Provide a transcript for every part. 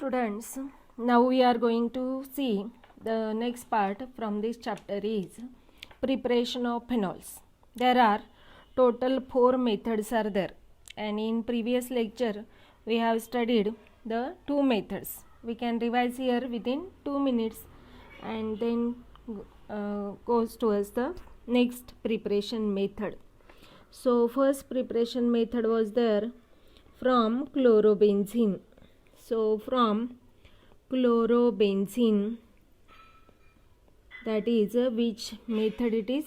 Students, now we are going to see the next part from this chapter is preparation of phenols. There are total 4 methods are there, and in previous lecture we have studied the 2 methods. We can revise here within 2 minutes and then goes towards the next preparation method. So first preparation method was there from chlorobenzene. So from chlorobenzene, that is which method it is?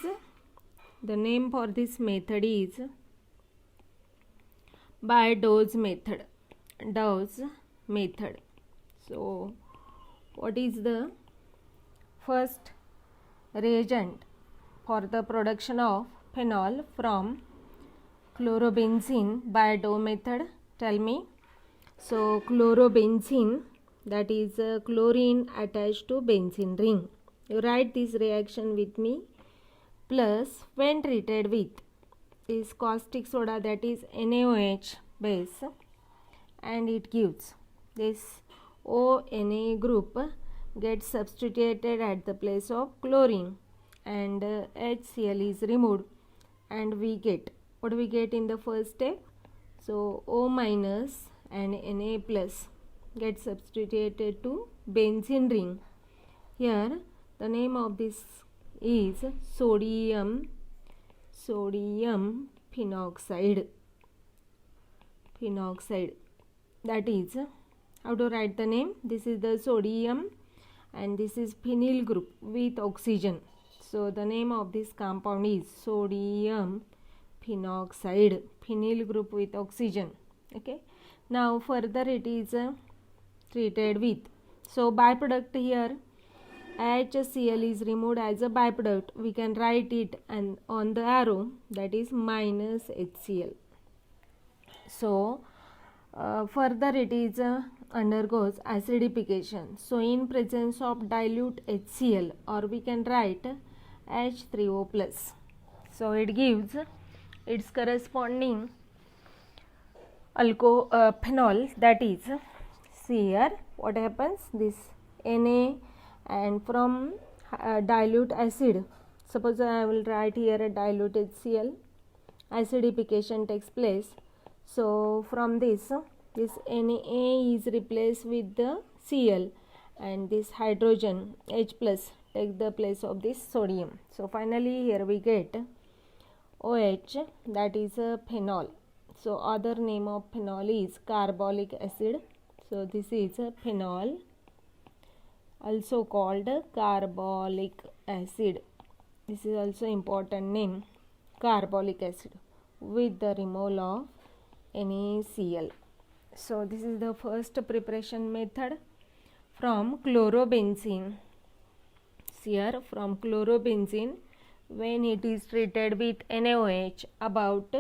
The name for this method is by Dawes method. Dawes method. So what is the first reagent for the production of phenol from chlorobenzene by Dawes method? Tell me. So chlorobenzene, that is chlorine attached to benzene ring. You write this reaction with me. Plus when treated with is caustic soda, that is NaOH base, and it gives this ONA group gets substituted at the place of chlorine, and HCl is removed, and we get what we get in the first step. So O minus and Na plus get substituted to benzene ring. Here the name of this is sodium phenoxide. That is, how to write the name? This is the sodium and this is phenyl group with oxygen. So the name of this compound is sodium phenoxide, phenyl group with oxygen. Okay. Now further it is treated with. So byproduct here, HCl is removed as a byproduct. We can write it and on the arrow, that is minus HCl. So further it is undergoes acidification. So in presence of dilute HCl, or we can write H3O plus. So it gives its corresponding phenol, that is, see here what happens, this Na and from dilute acid, suppose I will write here a dilute HCl, acidification takes place. So from this Na is replaced with the Cl, and this hydrogen H plus take the place of this sodium. So finally here we get OH, that is a phenol. So other name of phenol is carbolic acid. So this is a phenol, also called carbolic acid. This is also important name, carbolic acid, with the removal of NaCl. So this is the first preparation method from chlorobenzene. Here from chlorobenzene, when it is treated with NaOH about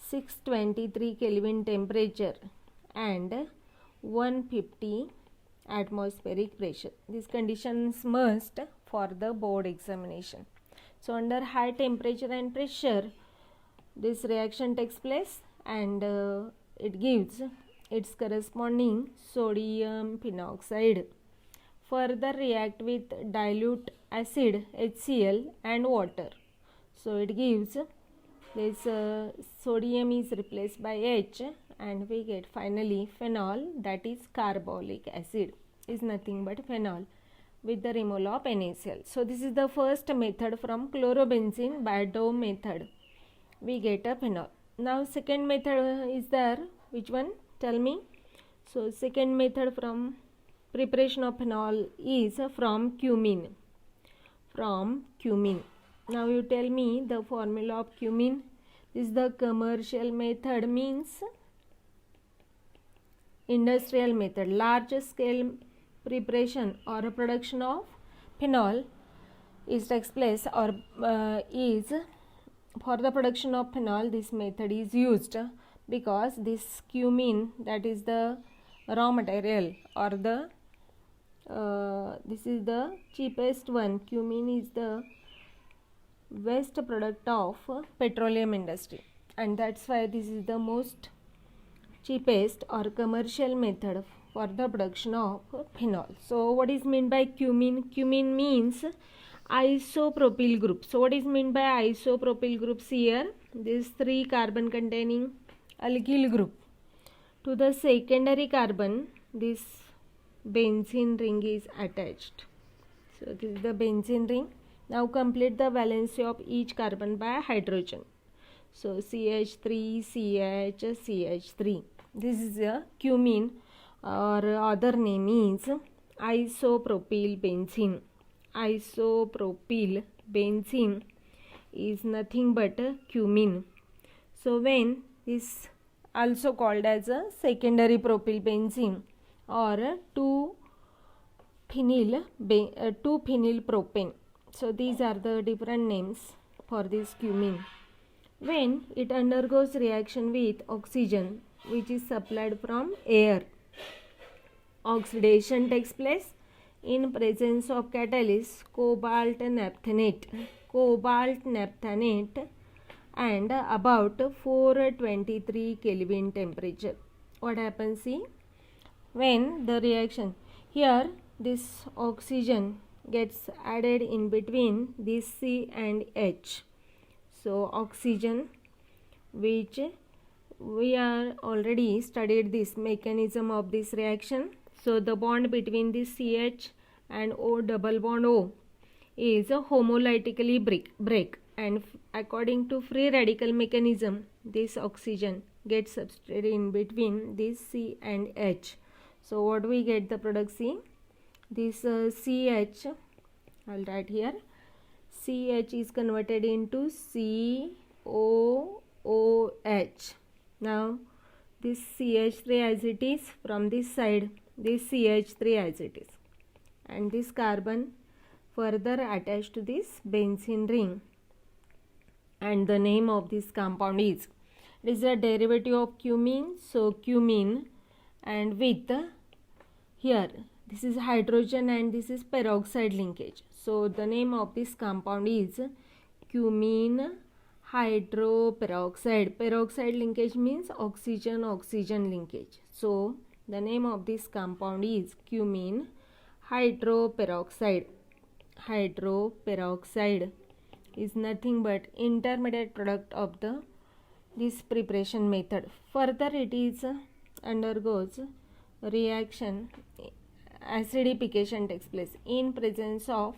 623 Kelvin temperature and 150 atmospheric pressure. These conditions must for the board examination. So under high temperature and pressure, this reaction takes place, and it gives its corresponding sodium phenoxide. Further react with dilute acid HCl and water. So it gives this sodium is replaced by H, and we get finally phenol, that is carbolic acid, is nothing but phenol with the removal of NaCl. So this is the first method from chlorobenzene by Dawes method. We get a phenol. Now second method is there. Which one? Tell me. So second method from preparation of phenol is from cumene. Now you tell me the formula of cumene. This is the commercial method, means industrial method. Large scale preparation or production of phenol is takes place, or is for the production of phenol this method is used, because this cumene, that is the raw material, or the this is the cheapest one. Cumene is the waste product of petroleum industry, and that's why this is the most cheapest or commercial method for the production of phenol. So what is meant by cumene? Cumene means isopropyl group. So what is meant by isopropyl groups here? These 3 carbon containing alkyl group. To the secondary carbon, this benzene ring is attached. So this is the benzene ring. Now complete the valency of each carbon by hydrogen. So CH3, CH, CH3. This is a cumene, or other name is isopropyl benzene. Isopropyl benzene is nothing but cumene. So when this also called as a secondary propyl benzene or 2-phenyl propane. So these are the different names for this cumene. When it undergoes reaction with oxygen, which is supplied from air, oxidation takes place in presence of catalyst cobalt naphthenate and about 423 Kelvin temperature. What happens? See, when the reaction here, this oxygen gets added in between this C and H. So oxygen, which we are already studied this mechanism of this reaction. So the bond between this CH and O double bond O is homolytically break, and according to free radical mechanism, this oxygen gets substituted in between this C and H. So what we get the product? C, this CH, I will write here, CH is converted into COOH. Now this CH3 as it is, from this side this CH3 as it is, and this carbon further attached to this benzene ring, and the name of this compound is, it is a derivative of cumene. So cumene, and with here this is hydrogen and this is peroxide linkage. So the name of this compound is cumene hydroperoxide. Peroxide linkage means oxygen linkage. So the name of this compound is cumene hydroperoxide. Hydroperoxide is nothing but intermediate product of this preparation method. Further it is undergoes reaction, acidification takes place in presence of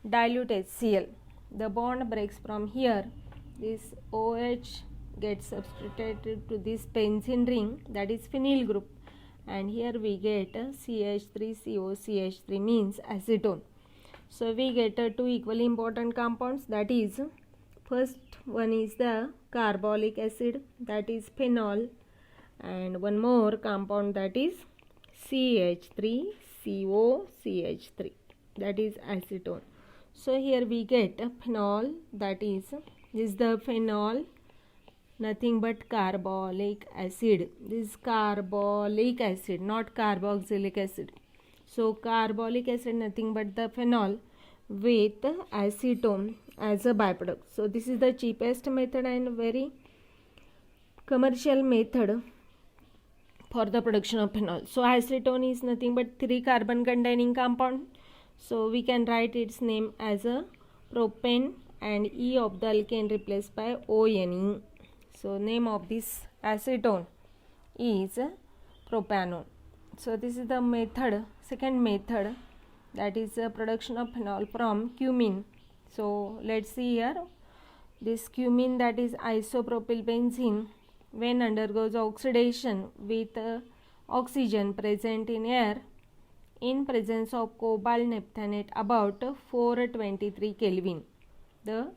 dilute HCl. The bond breaks from here, this OH gets substituted to this benzene ring, that is phenyl group, and here we get CH3COCH3 means acetone. So we get 2 equally important compounds, that is, first one is the carbolic acid, that is phenol, and one more compound, that is CH3COCH3, that is acetone. So here we get phenol, that is the phenol, nothing but carbolic acid. This is carbolic acid, not carboxylic acid. So carbolic acid nothing but the phenol with acetone as a byproduct. So this is the cheapest method and very commercial method for the production of phenol. So acetone is nothing but 3 carbon containing compound. So we can write its name as a propane, and E of the alkane replaced by ONE. So name of this acetone is propanone. So this is the method, second method, that is production of phenol from cumene. So let's see here, this cumene, that is isopropyl benzene, when undergoes oxidation with oxygen present in air in presence of cobalt naphthenate about 423 Kelvin. The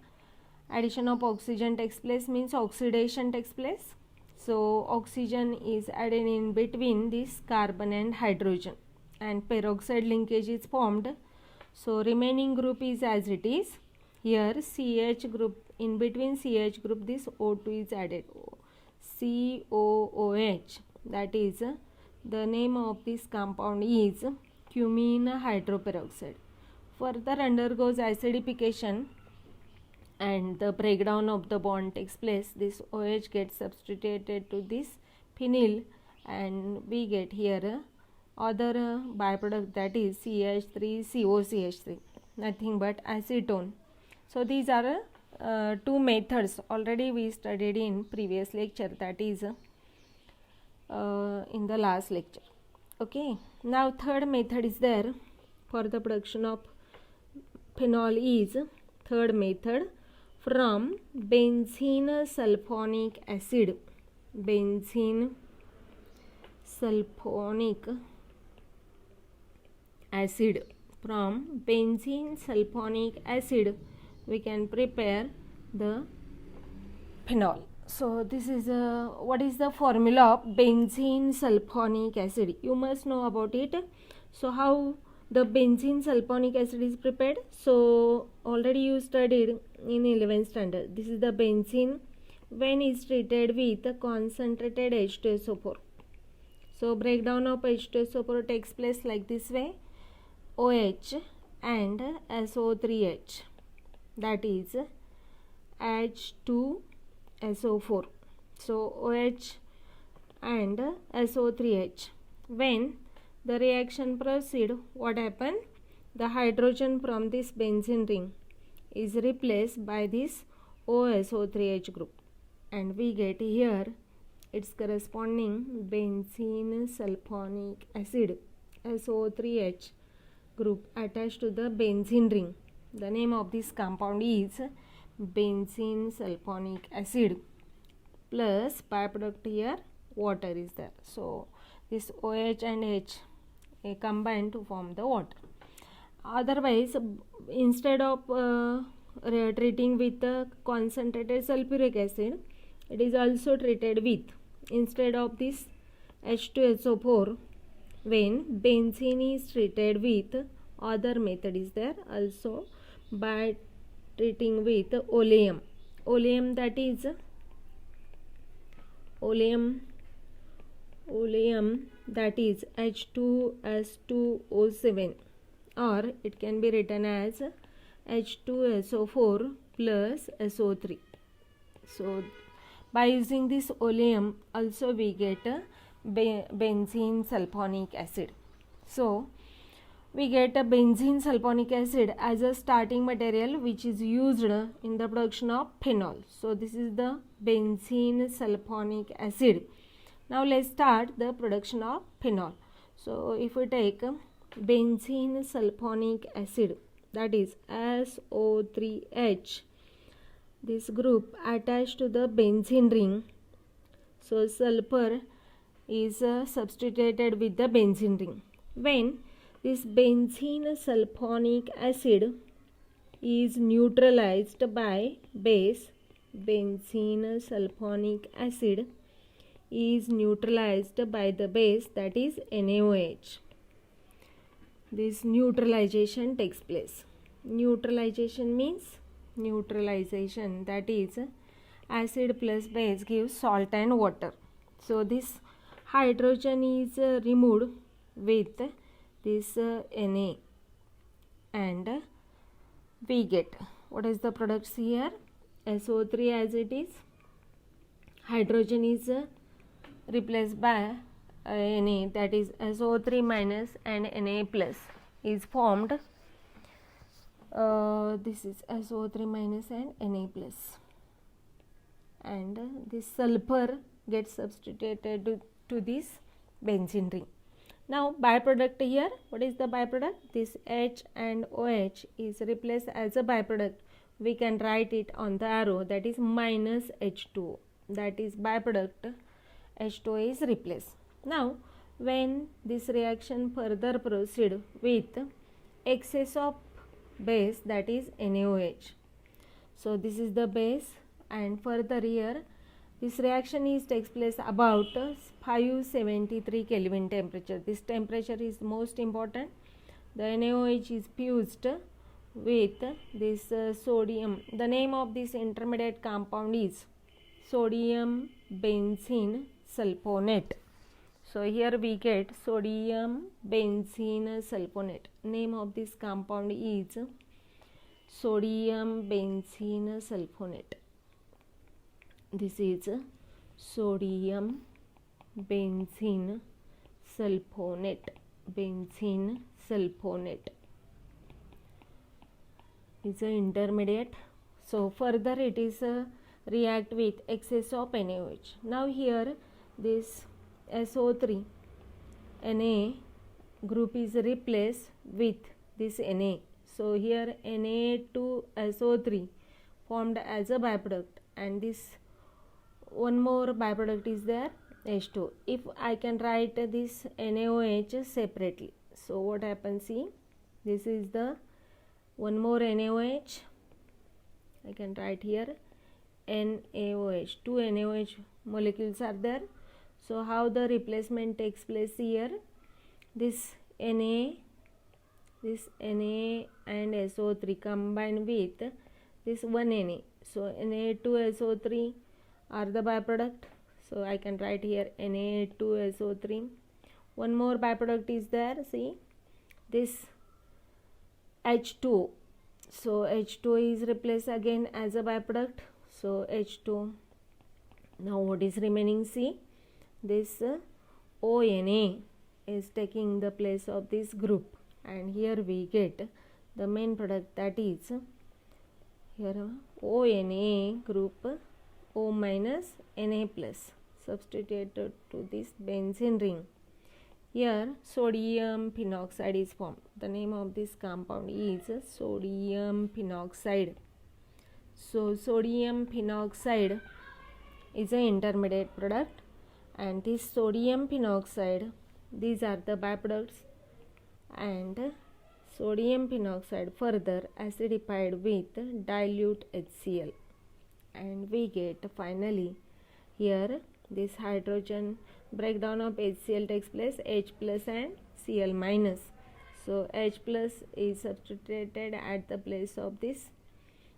addition of oxygen takes place, means oxidation takes place. So oxygen is added in between this carbon and hydrogen, and peroxide linkage is formed. So remaining group is as it is. Here CH group, in between CH group this O2 is added, COOH, that is the name of this compound is cumene hydroperoxide. Further undergoes acidification and the breakdown of the bond takes place. This OH gets substituted to this phenyl, and we get here other byproduct, that is CH3COCH3, nothing but acetone. So these are two methods already we studied in previous lecture, that is in the last lecture. Okay, now third method is there for the production of phenol is third method from benzene sulfonic acid. Benzene sulfonic acid. From benzene sulfonic acid we can prepare the phenol. So this is what is the formula of benzene sulfonic acid? You must know about it. So how the benzene sulfonic acid is prepared? So already you studied in 11th standard. This is the benzene when is treated with concentrated H2SO4. So breakdown of H2SO4 takes place like this way: OH and SO3H, that is H2SO4. So OH and SO3H. When the reaction proceed, what happen? The hydrogen from this benzene ring is replaced by this OSO3H group, and we get here its corresponding benzene sulfonic acid, SO3H group attached to the benzene ring. The name of this compound is benzene sulfonic acid, plus byproduct here water is there. So this OH and H combine to form the water. Otherwise, instead of treating with the concentrated sulfuric acid, it is also treated with, instead of this H2SO4, when benzene is treated with, other method is there also, by treating with oleum. Oleum, that is oleum that is H2S2O7, or it can be written as H2SO4 plus SO3. So by using this oleum also we get benzene sulfonic acid. So we get a benzene sulfonic acid as a starting material which is used in the production of phenol. So this is the benzene sulfonic acid. Now let's start the production of phenol. So if we take benzene sulfonic acid, that is SO3H, this group attached to the benzene ring, so sulfur is substituted with the benzene ring. When this benzene sulfonic acid is neutralized by base, benzene sulfonic acid is neutralized by the base, that is NaOH. This neutralization takes place. Neutralization means neutralization, that is acid plus base gives salt and water. So this hydrogen is removed with this Na, and we get, what is the products here? SO3 as it is, hydrogen is replaced by Na, that is SO3 minus and Na plus is formed. This is SO3 minus and Na plus, and this sulfur gets substituted to this benzene ring. Now byproduct here, what is the byproduct? This H and OH is replaced as a byproduct. We can write it on the arrow, that is minus H2O, that is byproduct H2O is replaced. Now when this reaction further proceed with excess of base, that is NaOH. So this is the base, and further here this reaction takes place about 573 Kelvin temperature. This temperature is most important. The NaOH is fused with this sodium. The name of this intermediate compound is sodium benzene sulfonate. So here we get sodium benzene sulfonate. Name of this compound is sodium benzene sulfonate. This is sodium benzene sulfonate. benzene sulfonate is an intermediate. So further it is react with excess of NaOH. Now here this SO3 Na group is replaced with this Na. So here Na2SO3 formed as a byproduct, and this one more byproduct is there, H2. If I can write this NaOH separately, so what happens, see, this is the one more NaOH. I can write here NaOH. Two NaOH molecules are there. So how the replacement takes place here? This Na and SO3 combine with this one Na. So Na2SO3 are the byproduct. So I can write here Na2SO3. One more byproduct is there. See, this H2. So H2 is replaced again as a byproduct. So H2. Now what is remaining? See, this ONA is taking the place of this group, and here we get the main product, that is here ONA group O minus Na plus substituted to this benzene ring. Here sodium phenoxide is formed. The name of this compound is sodium phenoxide. So sodium phenoxide is an intermediate product, and this sodium phenoxide, these are the byproducts, and sodium phenoxide further acidified with dilute HCl, and we get finally here this hydrogen breakdown of HCl takes place, H plus and Cl minus. So H plus is substituted at the place of this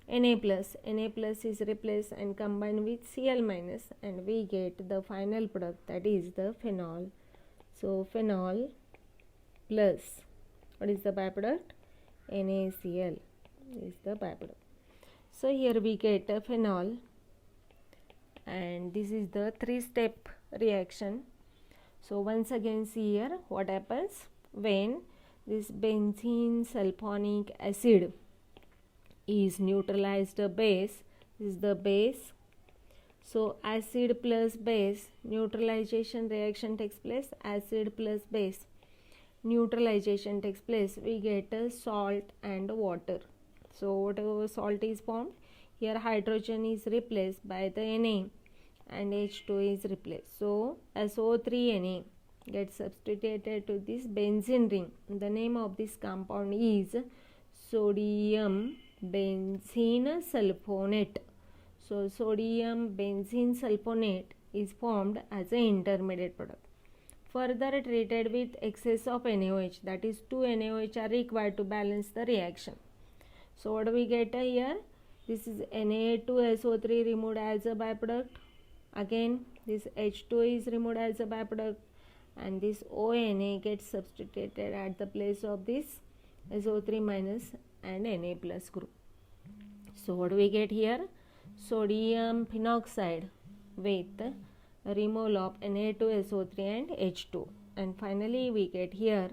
Na plus. Na plus is replaced and combined with Cl minus, and we get the final product, that is the phenol. So phenol plus, what is the byproduct? NaCl is the byproduct. So here we get a phenol, and this is the three-step reaction. So once again, see here what happens when this benzene sulfonic acid is neutralized base. This is the base. So acid plus base neutralization reaction takes place. Acid plus base neutralization takes place. We get salt and water. So whatever salt is formed, here hydrogen is replaced by the Na, and H2 is replaced. So SO3Na gets substituted to this benzene ring. The name of this compound is sodium benzene sulfonate. So sodium benzene sulfonate is formed as an intermediate product. Further treated with excess of NaOH, that is 2 NaOH are required to balance the reaction. So what do we get here? This is Na2SO3 removed as a byproduct. Again this H2 is removed as a byproduct, and this ONA gets substituted at the place of this SO3 minus and Na plus group. So what do we get here? Sodium phenoxide with removal of Na2SO3 and H2, and finally we get here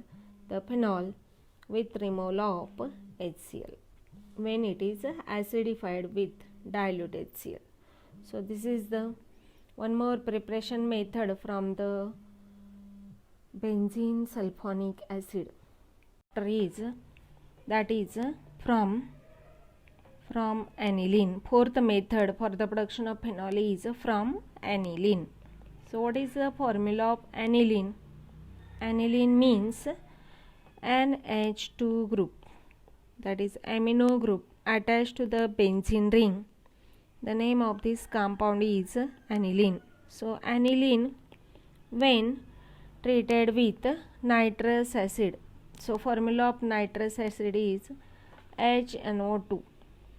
the phenol with removal of HCl when it is acidified with dilute HCl. So this is the one more preparation method from the benzene sulfonic acid. That is from aniline. Fourth method for the production of phenol is from aniline. So what is the formula of aniline? Aniline means NH2 group, that is amino group attached to the benzene ring. The name of this compound is aniline. So aniline when treated with nitrous acid. So formula of nitrous acid is HNO2.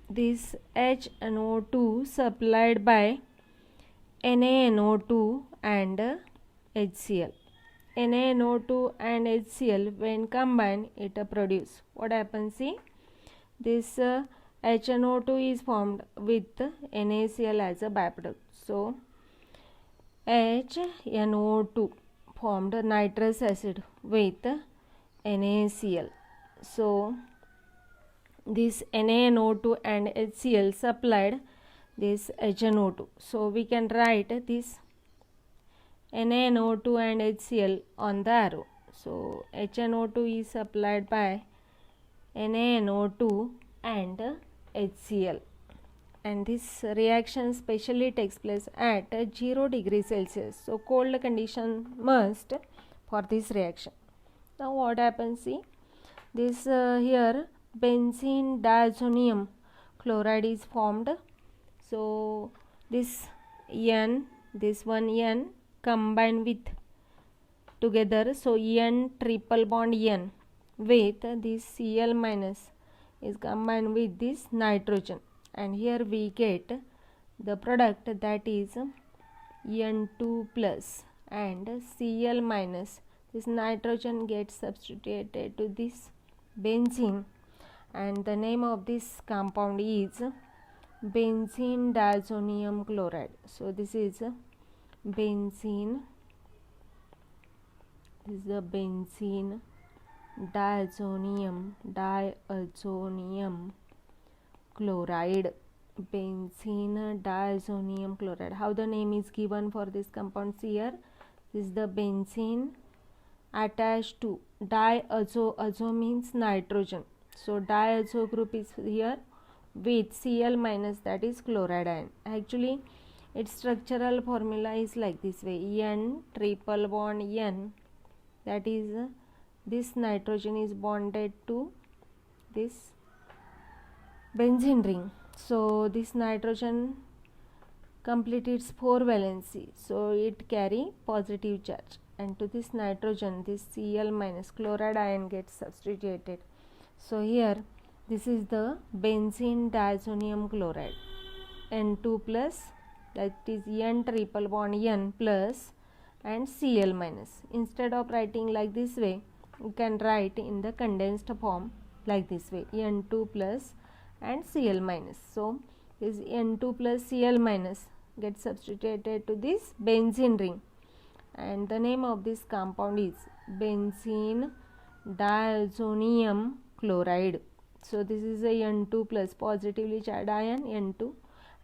This HNO2 supplied by NaNO2 and HCl. NaNO2 and HCl when combined it produce. What happens? See, this HNO2 is formed with NaCl as a byproduct. So HNO2 formed nitrous acid with NaCl. So this NaNO2 and HCl supplied this HNO2. So we can write this NaNO2 and HCl on the arrow. So HNO2 is supplied by NaNO2 and HCl, and this reaction specially takes place at 0 degree Celsius. So cold condition must for this reaction. Now what happens, see this here benzene diazonium chloride is formed. So this N, this one N combined with together, so N triple bond N with this Cl minus is combined with this nitrogen, and here we get the product, that is N2 plus and Cl minus. This nitrogen gets substituted to this benzene, and the name of this compound is benzene diazonium chloride. So this is benzene, this is the benzene diazonium chloride, benzene diazonium chloride. How the name is given for this compound? Here this is the benzene attached to diazo, azo means nitrogen, so diazo group is here with Cl minus, that is chloride ion. Actually its structural formula is like this way: N triple bond N, that is this nitrogen is bonded to this benzene ring. So this nitrogen complete its 4 valency, so it carry positive charge, and to this nitrogen this Cl minus chloride ion gets substituted. So here this is the benzene diazonium chloride, N2 plus, that is N triple bond N plus and Cl minus. Instead of writing like this way, you can write in the condensed form like this way: N2 plus and Cl minus. So this N2 plus Cl minus gets substituted to this benzene ring, and the name of this compound is benzene diazonium chloride. So this is a N2 plus positively charged ion N2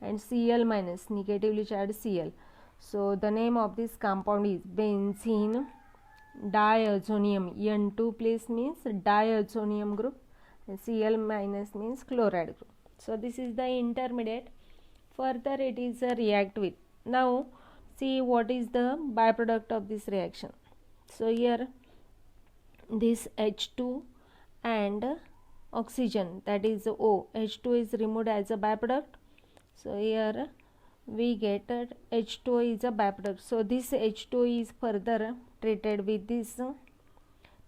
and Cl minus negatively charged Cl. So the name of this compound is benzene diazonium. N2 plus means diazonium group and Cl minus means chloride group. So this is the intermediate. Further it is a react with. Now see what is the byproduct of this reaction. So here this H2 and oxygen, that is O, H2 is removed as a byproduct. So here we get H2 is a byproduct. So this H2 is further treated with this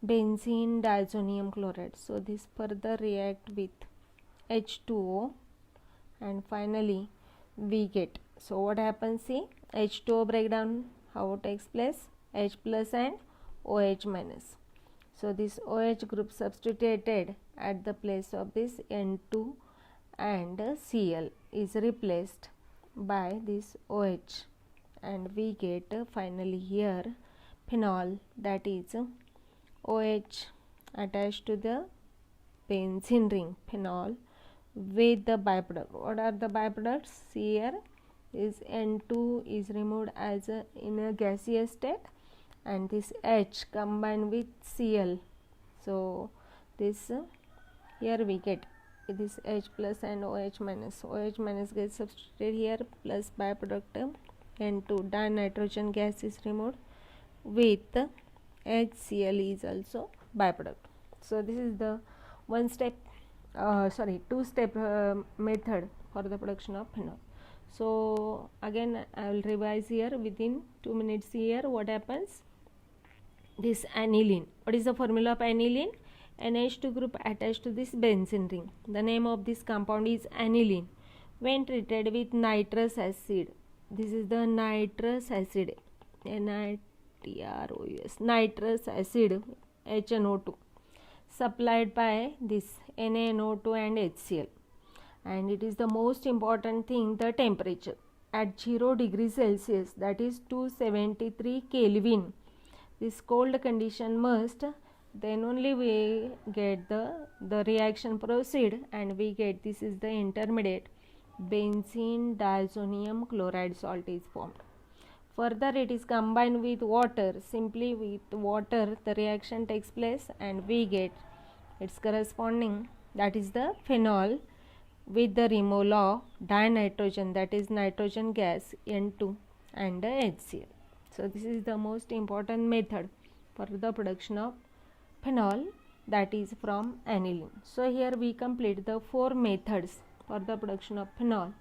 benzene diazonium chloride. So this further react with H2O, and finally we get, so what happens, see H2O breakdown how it takes place: H plus and OH minus. So this OH group substituted at the place of this N2 and Cl is replaced by this OH, and we get finally here phenol, that is OH attached to the benzene ring, phenol, with the byproduct. What are the byproducts? See here is N2 is removed as in a gaseous state, and this H combined with Cl. So this here we get this H plus and OH minus. OH minus gets substituted here, plus byproduct N2 dinitrogen gas is removed with HCl is also byproduct. So this is the two step method for the production of phenol. So again I will revise here within 2 minutes. Here what happens, this aniline, what is the formula of aniline? NH2 group attached to this benzene ring. The name of this compound is aniline. When treated with nitrous acid, this is the nitrous acid, NiTROUS, nitrous acid HNO2, supplied by this NaNO2 and HCl. And it is the most important thing, the temperature at 0 degrees Celsius, that is 273 Kelvin. This cold condition must then only we get the reaction proceed and we get this is the intermediate benzene diazonium chloride salt is formed. Further it is combined with water, simply with water the reaction takes place and we get its corresponding, that is the phenol with the removal of dinitrogen, that is nitrogen gas N2 and HCl. So this is the most important method for the production of phenol, that is from aniline. So here we complete the 4 methods for the production of phenol.